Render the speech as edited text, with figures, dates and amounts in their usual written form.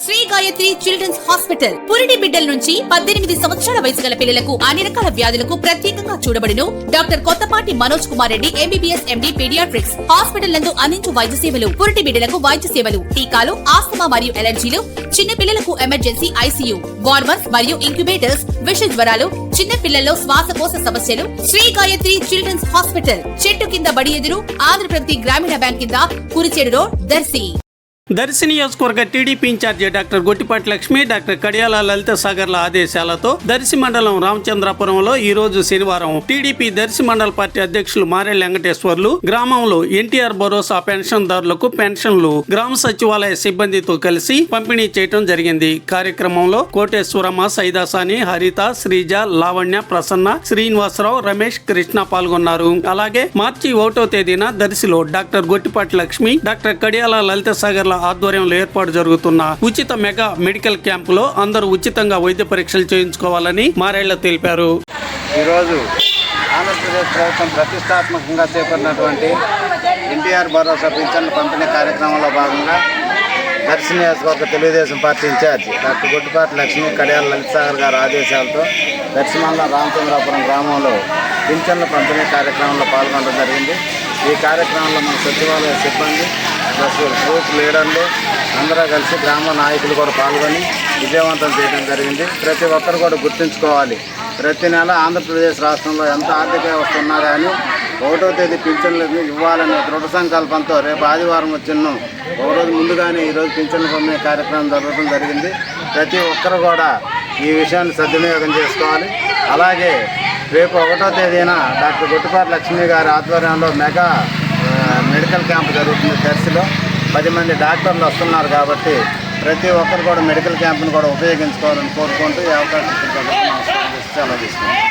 Shri Gayatri children's hospital పురిటి బిడ్డల నుంచి 18 సంవత్సరాల వయసు గల పిల్లలకు అన్ని రకాల వ్యాధులకు ప్రత్యేకంగా చూడబడును. Doctor Kottapati Manoj Kumar Reddy MBBS MD paediatrics hospital నందు అందించు వైద్య సేవలు, పురిటి బిడ్డలకు వైద్య సేవలు, టీకాలు, ఆస్తమా మరియు ఎలర్జీలు, చిన్న పిల్లలకు ఎమర్జెన్సీ ఐసీయూ, వార్మర్స్ మరియు ఇంక్యుబేటర్స్, విష జ్వరాలు, చిన్న పిల్లల్లో శ్వాసకోశ సమస్యలు. శ్రీ గాయత్రి చిల్డ్రన్స్ హాస్పిటల్ చెట్టు కింద బడి ఎదురు ఆంధ్రప్రగతి గ్రామీణ బ్యాంక్ కింద కురిచేడు రోడ్, దర్శి. దర్శి నియోజకవర్గ TDP in charge doctor Gottipati Lakshmi, doctor Kadiyala Lalitha సాగర్ల ఆదేశాలతో దర్శి మండలం రామచంద్రాపురంలో ఈ రోజు శనివారం టీడీపీ దర్శి మండల పార్టీ అధ్యక్షులు మారెళ్ల వెంకటేశ్వర్లు గ్రామంలో ఎన్టీఆర్ భరోసా పెన్షన్దారులకు పెన్షన్లు గ్రామ సచివాలయ సిబ్బందితో కలిసి పంపిణీ చేయడం జరిగింది. కార్యక్రమంలో కోటేశ్వరమ్మ, సైదాసాని, హరిత, శ్రీజ, లావణ్య, ప్రసన్న, శ్రీనివాసరావు, రమేష్, కృష్ణ పాల్గొన్నారు. అలాగే మార్చి 1వ తేదీన దర్శిలో డాక్టర్ గొట్టిపాటి లక్ష్మి, డాక్టర్ కడియాల లలిత సాగర్ల ఆధ్వర్యంలో ఏర్పాటు జరుగుతున్న ఉచిత మెగా మెడికల్ క్యాంపులో అందరూ ఉచితంగా వైద్య పరీక్షలు చేయించుకోవాలని మారెళ్ల తెలిపారు. ఈరోజు ఆంధ్రప్రదేశ్ ప్రభుత్వం ప్రతిష్టాత్మకంగా చేపట్టినటువంటి ఎన్టీఆర్ భరోసా పింఛన్ల పంపిణీ కార్యక్రమంలో భాగంగా దర్శి నియోజకవర్గ Telugu Desam party incharge doctor Gottipati Lakshmi, Kadiyala Lalitha Sagar గారి ఆదేశాలతో దర్శి మండలం రామచంద్రాపురం గ్రామంలో పింఛన్ల పంపిణీ కార్యక్రమంలో పాల్గొనడం జరిగింది. ఈ కార్యక్రమంలో మన సచివాలయ సిబ్బంది ప్లస్ గ్రూప్ లీడర్లు అందరూ కలిసి గ్రామ నాయకులు కూడా పాల్గొని విజయవంతం చేయడం జరిగింది. ప్రతి ఒక్కరు కూడా గుర్తుంచుకోవాలి, ప్రతి నెల ఆంధ్రప్రదేశ్ రాష్ట్రంలో ఎంత ఆర్థిక వ్యవస్థ ఉన్నా కానీ 1వ తేదీ పింఛన్లు ఇవ్వాలనే దృఢ సంకల్పంతో రేపు ఆదివారం వచ్చిన ఒక రోజు ముందుగానే ఈరోజు పింఛన్లు పంపిణీ కార్యక్రమం జరగడం జరిగింది. ప్రతి ఒక్కరు కూడా ఈ విషయాన్ని సద్వినియోగం చేసుకోవాలి. అలాగే రేపు 1వ తేదీన డాక్టర్ గొట్టిపాటి లక్ష్మి గారి ఆధ్వర్యంలో మెగా మెడికల్ క్యాంప్ జరుగుతుంది. దర్శిలో 10 మంది డాక్టర్లు వస్తున్నారు కాబట్టి ప్రతి ఒక్కరు కూడా మెడికల్ క్యాంప్ను కూడా ఉపయోగించుకోవాలని కోరుకుంటూ ఈ అవకాశం సెలవు తీసుకుంటాం.